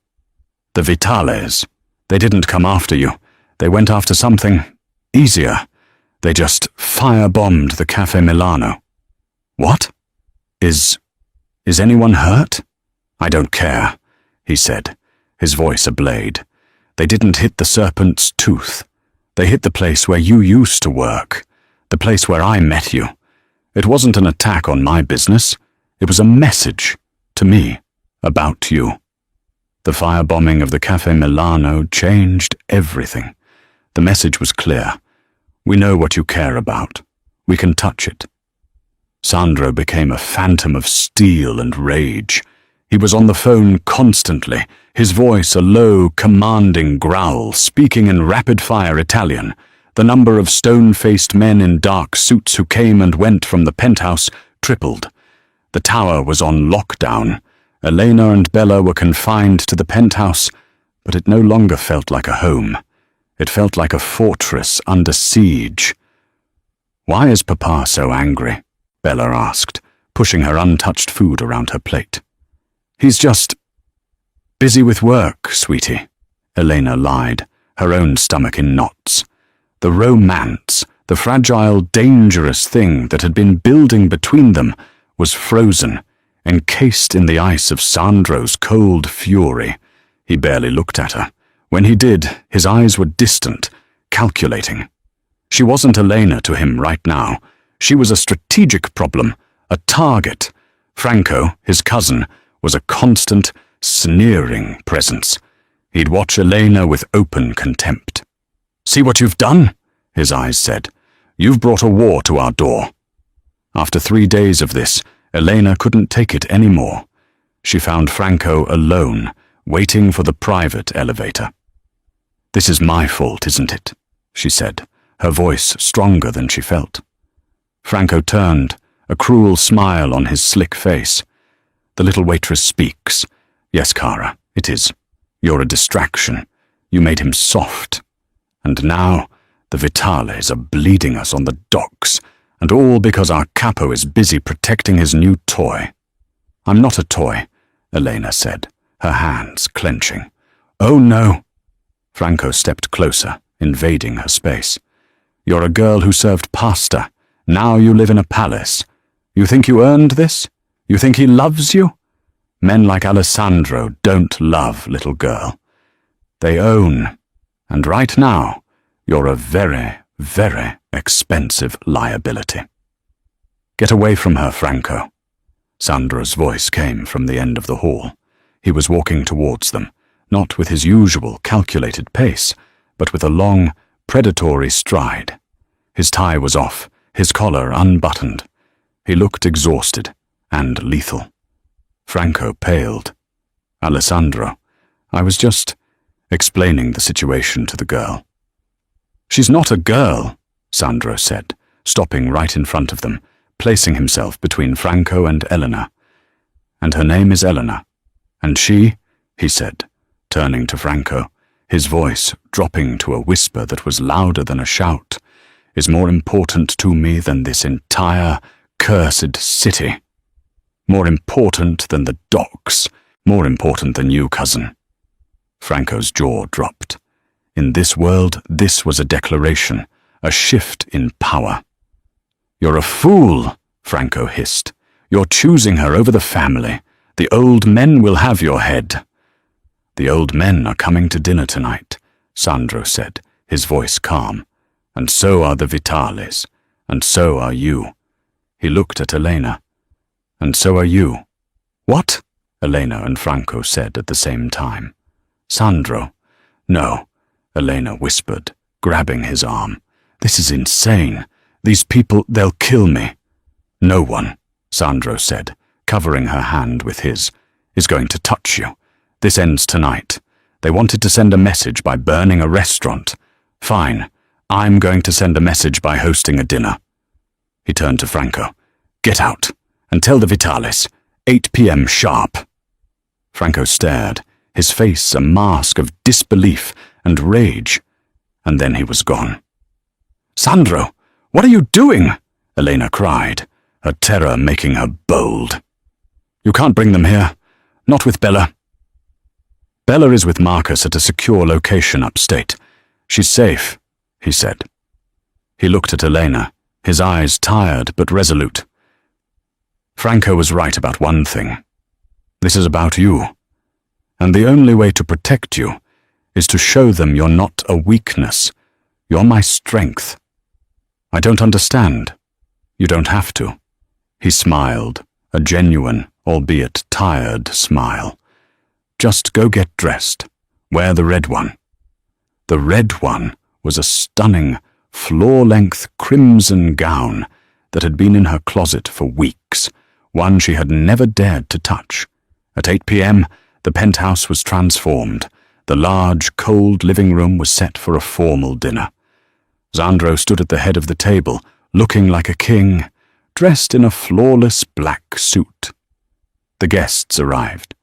"The Vitales. They didn't come after you. They went after something easier. They just firebombed the Cafe Milano." "What? Is anyone hurt?" "I don't care," he said, his voice a blade. "They didn't hit the serpent's tooth. They hit the place where you used to work, the place where I met you. It wasn't an attack on my business. It was a message, to me, about you. The firebombing of the Cafe Milano changed everything. The message was clear. We know what you care about. We can touch it." Sandro became a phantom of steel and rage. He was on the phone constantly, his voice a low, commanding growl, speaking in rapid-fire Italian. The number of stone-faced men in dark suits who came and went from the penthouse tripled. The tower was on lockdown. Elena and Bella were confined to the penthouse, but it no longer felt like a home. It felt like a fortress under siege. "Why is Papa so angry?" Bella asked, pushing her untouched food around her plate. "He's just busy with work, sweetie," Elena lied, her own stomach in knots. The romance, the fragile, dangerous thing that had been building between them, was frozen, encased in the ice of Sandro's cold fury. He barely looked at her. When he did, his eyes were distant, calculating. She wasn't Elena to him right now. She was a strategic problem, a target. Franco, his cousin, was a constant, sneering presence. He'd watch Elena with open contempt. "See what you've done?" his eyes said. "You've brought a war to our door." After 3 days of this, Elena couldn't take it anymore. She found Franco alone, waiting for the private elevator. "This is my fault, isn't it?" she said, her voice stronger than she felt. Franco turned, a cruel smile on his slick face. "The little waitress speaks. Yes, Kara, it is. You're a distraction. You made him soft. And now, the Vitales are bleeding us on the docks, and all because our capo is busy protecting his new toy." "I'm not a toy," Elena said, her hands clenching. "Oh no." Franco stepped closer, invading her space. "You're a girl who served pasta. Now you live in a palace. You think you earned this? You think he loves you? Men like Alessandro don't love, little girl. They own. And right now, you're a very, very expensive liability." "Get away from her, Franco." Sandro's voice came from the end of the hall. He was walking towards them, not with his usual calculated pace, but with a long, predatory stride. His tie was off, his collar unbuttoned. He looked exhausted and lethal. Franco paled. "Alessandro, I was just explaining the situation to the girl." "She's not a girl," Sandro said, stopping right in front of them, placing himself between Franco and Elena. "And her name is Elena. And she," he said, turning to Franco, his voice dropping to a whisper that was louder than a shout, "is more important to me than this entire cursed city. More important than the docks. More important than you, cousin." Franco's jaw dropped. In this world, this was a declaration, a shift in power. "You're a fool," Franco hissed. "You're choosing her over the family. The old men will have your head." "The old men are coming to dinner tonight," Sandro said, his voice calm. "And so are the Vitales. And so are you." He looked at Elena. "And so are you." "What?" Elena and Franco said at the same time. "Sandro." "No," Elena whispered, grabbing his arm. "This is insane. These people, they'll kill me." "No one," Sandro said, covering her hand with his, "is going to touch you. This ends tonight. They wanted to send a message by burning a restaurant. Fine, I'm going to send a message by hosting a dinner." He turned to Franco. "Get out, and tell the Vitales, 8 p.m. sharp." Franco stared, his face a mask of disbelief and rage, and then he was gone. "Sandro, what are you doing?" Elena cried, her terror making her bold. "You can't bring them here. Not with Bella." "Bella is with Marcus at a secure location upstate. She's safe," he said. He looked at Elena, his eyes tired but resolute. "Franco was right about one thing. This is about you. And the only way to protect you is to show them you're not a weakness. You're my strength. I don't understand. You don't have to." He smiled, a genuine, albeit tired, smile. "Just go get dressed. Wear the red one." The red one was a stunning, floor-length crimson gown that had been in her closet for weeks, one she had never dared to touch. At 8 p.m., the penthouse was transformed. The large, cold living room was set for a formal dinner. Sandro stood at the head of the table, looking like a king, dressed in a flawless black suit. The guests arrived.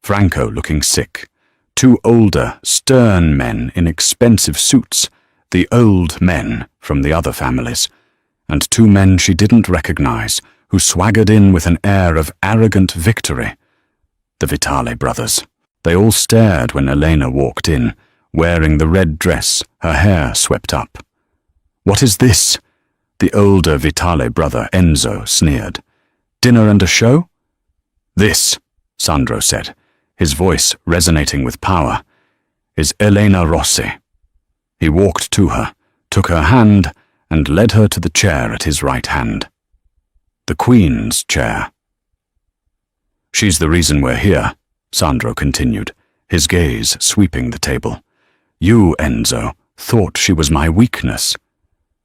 Franco looking sick. 2 older, stern men in expensive suits, the old men from the other families, and 2 men she didn't recognize, who swaggered in with an air of arrogant victory. The Vitale brothers. They all stared when Elena walked in, wearing the red dress, her hair swept up. "What is this?" The older Vitale brother, Enzo, sneered. "Dinner and a show?" "This," Sandro said, his voice resonating with power, "is Elena Rossi." He walked to her, took her hand, and led her to the chair at his right hand. The Queen's chair. "She's the reason we're here," Sandro continued, his gaze sweeping the table. "You, Enzo, thought she was my weakness.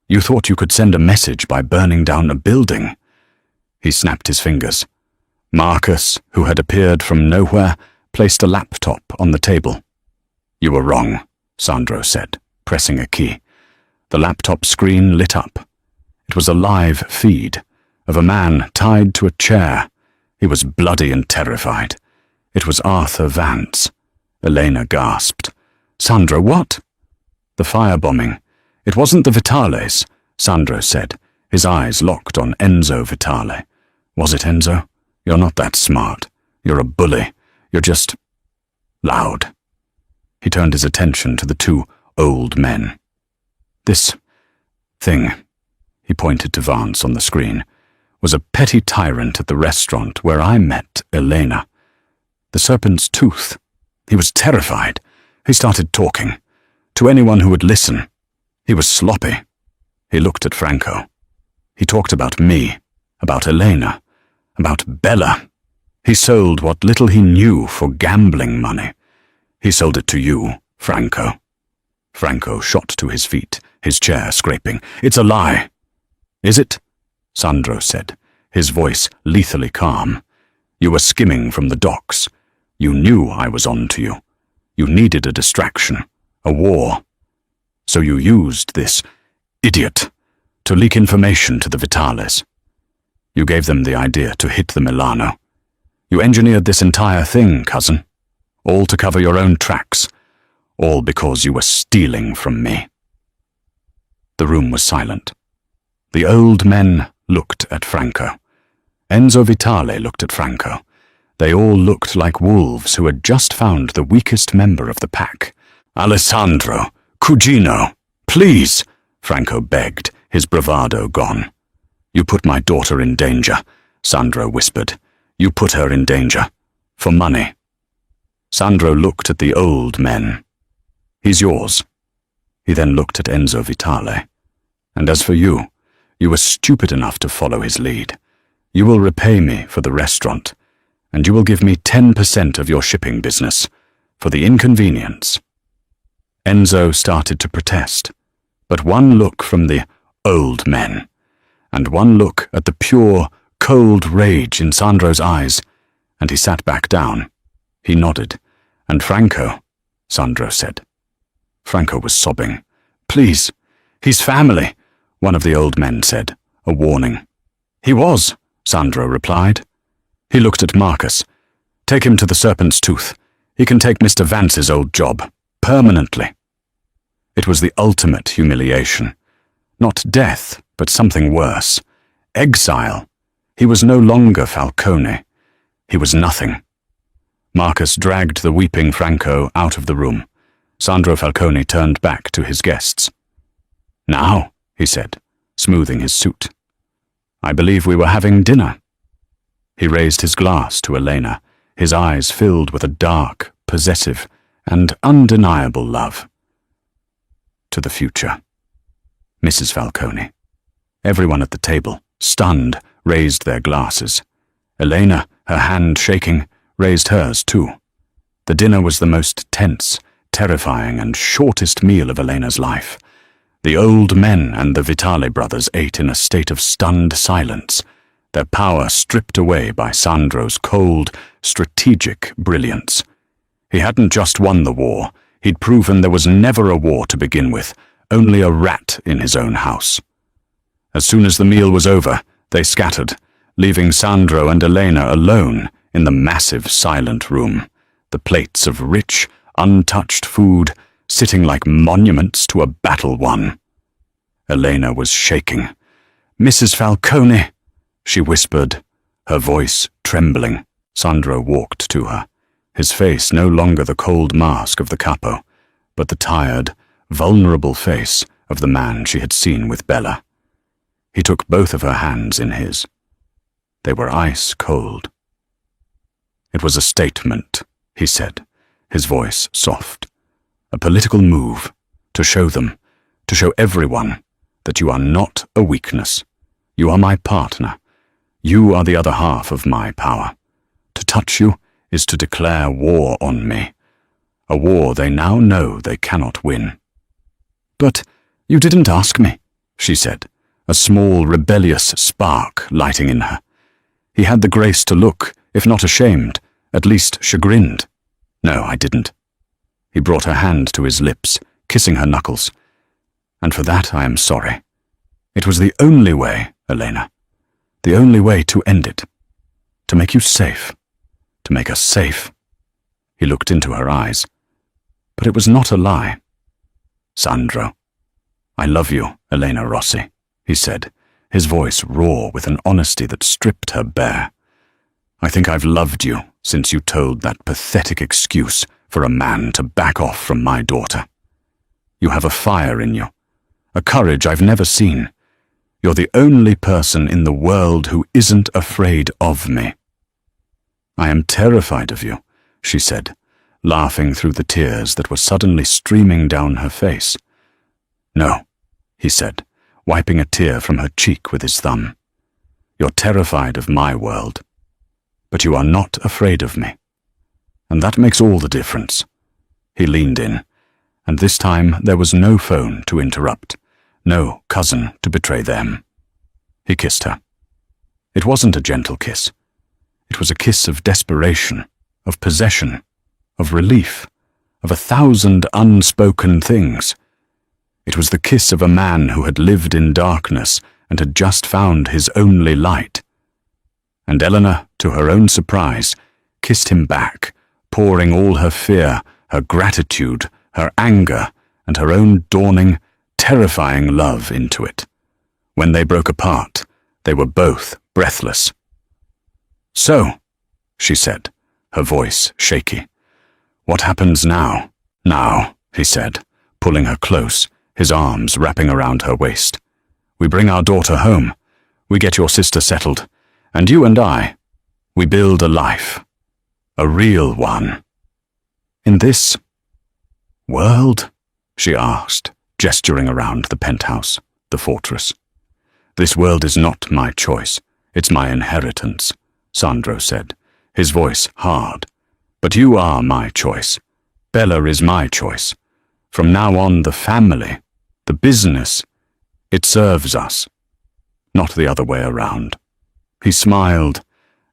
You thought you could send a message by burning down a building." He snapped his fingers. Marcus, who had appeared from nowhere, placed a laptop on the table. "You were wrong," Sandro said, pressing a key. The laptop screen lit up. It was a live feed of a man tied to a chair. He was bloody and terrified. It was Arthur Vance. Elena gasped. "Sandro, what?" "The firebombing. It wasn't the Vitales," Sandro said, his eyes locked on Enzo Vitale. "Was it, Enzo? You're not that smart. You're a bully. You're just loud." He turned his attention to the two old men. "This thing," he pointed to Vance on the screen, "was a petty tyrant at the restaurant where I met Elena. The serpent's tooth. He was terrified. He started talking. To anyone who would listen. He was sloppy. He looked at Franco. He talked about me, about Elena, about Bella. He sold what little he knew for gambling money. He sold it to you, Franco." Franco shot to his feet, his chair scraping. "It's a lie." "Is it?" Sandro said, his voice lethally calm. "You were skimming from the docks. You knew I was on to you. You needed a distraction, a war. So you used this idiot to leak information to the Vitales. You gave them the idea to hit the Milano. You engineered this entire thing, cousin. All to cover your own tracks. All because you were stealing from me." The room was silent. The old men looked at Franco. Enzo Vitale looked at Franco. They all looked like wolves who had just found the weakest member of the pack. "Alessandro, Cugino, please," Franco begged, his bravado gone. "You put my daughter in danger," Sandro whispered. "You put her in danger. For money." Sandro looked at the old men. "He's yours." He then looked at Enzo Vitale. "And as for you, you were stupid enough to follow his lead. You will repay me for the restaurant, and you will give me 10% of your shipping business for the inconvenience." Enzo started to protest, but one look from the old men, and one look at the pure, cold rage in Sandro's eyes, and he sat back down. He nodded. "And Franco," Sandro said. Franco was sobbing. "Please, he's family," one of the old men said, a warning. "He was," Sandro replied. He looked at Marcus. "Take him to the Serpent's Tooth. He can take Mr. Vance's old job, permanently." It was the ultimate humiliation. Not death, but something worse. Exile. He was no longer Falcone. He was nothing. Marcus dragged the weeping Franco out of the room. Sandro Falcone turned back to his guests. "Now," he said, smoothing his suit, "I believe we were having dinner." He raised his glass to Elena, his eyes filled with a dark, possessive, and undeniable love. "To the future." Mrs. Falcone. Everyone at the table, stunned, raised their glasses. Elena, her hand shaking, raised hers too. The dinner was the most tense, terrifying, and shortest meal of Elena's life. The old men and the Vitale brothers ate in a state of stunned silence, their power stripped away by Sandro's cold, strategic brilliance. He hadn't just won the war, he'd proven there was never a war to begin with, only a rat in his own house. As soon as the meal was over, they scattered, leaving Sandro and Elena alone in the massive, silent room, the plates of rich, untouched food sitting like monuments to a battle won. Elena was shaking. "Mrs. Falcone!" she whispered, her voice trembling. Sandro walked to her, his face no longer the cold mask of the capo, but the tired, vulnerable face of the man she had seen with Bella. He took both of her hands in his. They were ice cold. "It was a statement," he said, his voice soft. "A political move, to show them, to show everyone, that you are not a weakness. You are my partner. You are the other half of my power. To touch you is to declare war on me, a war they now know they cannot win." "But you didn't ask me," she said, a small rebellious spark lighting in her. He had the grace to look, if not ashamed, at least chagrined. "No, I didn't." He brought her hand to his lips, kissing her knuckles. "And for that I am sorry. It was the only way, Elena. The only way to end it. To make you safe. To make us safe." He looked into her eyes. But it was not a lie. "Sandro, I love you, Elena Rossi," he said, his voice raw with an honesty that stripped her bare. "I think I've loved you since you told that pathetic excuse for a man to back off from my daughter. You have a fire in you, a courage I've never seen. You're the only person in the world who isn't afraid of me." "I am terrified of you," she said, laughing through the tears that were suddenly streaming down her face. "No," he said, wiping a tear from her cheek with his thumb. "You're terrified of my world, but you are not afraid of me. And that makes all the difference." He leaned in, and this time there was no phone to interrupt, no cousin to betray them. He kissed her. It wasn't a gentle kiss. It was a kiss of desperation, of possession, of relief, of 1,000 unspoken things. It was the kiss of a man who had lived in darkness and had just found his only light. And Eleanor, to her own surprise, kissed him back, pouring all her fear, her gratitude, her anger, and her own dawning, terrifying love into it. When they broke apart, they were both breathless. "So," she said, her voice shaky. "What happens now?" "Now," he said, pulling her close, his arms wrapping around her waist. "We bring our daughter home. We get your sister settled. And you and I, we build a life. A real one." "In this world?" she asked, gesturing around the penthouse, the fortress. "This world is not my choice. It's my inheritance," Sandro said, his voice hard. "But you are my choice. Bella is my choice. From now on, the family, the business, it serves us, not the other way around." He smiled,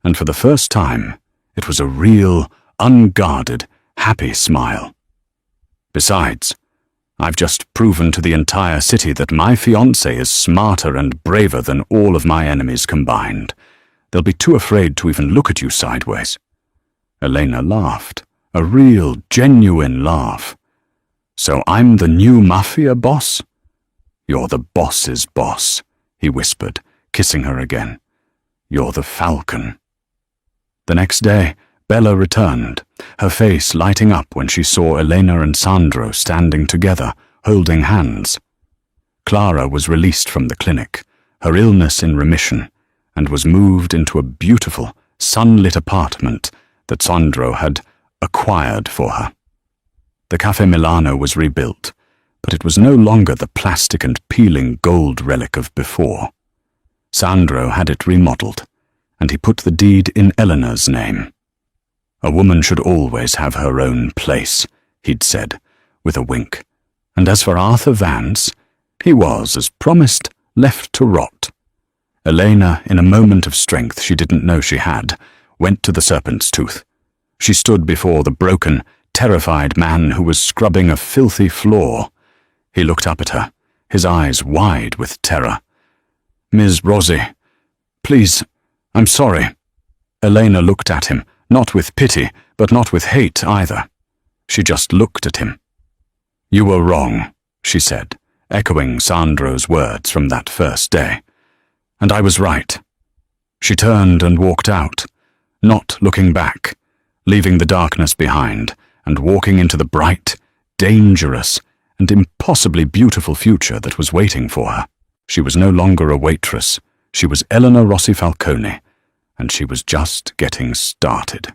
and for the first time, it was a real, unguarded, happy smile. "Besides, I've just proven to the entire city that my fiancé is smarter and braver than all of my enemies combined. They'll be too afraid to even look at you sideways." Elena laughed, a real, genuine laugh. "So I'm the new mafia boss?" "You're the boss's boss," he whispered, kissing her again. "You're the falcon." The next day, Bella returned, her face lighting up when she saw Elena and Sandro standing together, holding hands. Clara was released from the clinic, her illness in remission, and was moved into a beautiful, sunlit apartment that Sandro had acquired for her. The Cafe Milano was rebuilt, but it was no longer the plastic and peeling gold relic of before. Sandro had it remodeled, and he put the deed in Eleanor's name. "A woman should always have her own place," he'd said, with a wink. And as for Arthur Vance, he was, as promised, left to rot. Elena, in a moment of strength she didn't know she had, went to the Serpent's Tooth. She stood before the broken, terrified man who was scrubbing a filthy floor. He looked up at her, his eyes wide with terror. "Ms. Rossi, please, I'm sorry." Elena looked at him, not with pity, but not with hate either. She just looked at him. "You were wrong," she said, echoing Sandro's words from that first day. "And I was right. She turned and walked out, not looking back, leaving the darkness behind and walking into the bright, dangerous, and impossibly beautiful future that was waiting for her. She was no longer a waitress. She was Eleanor Rossi Falcone, and she was just getting started.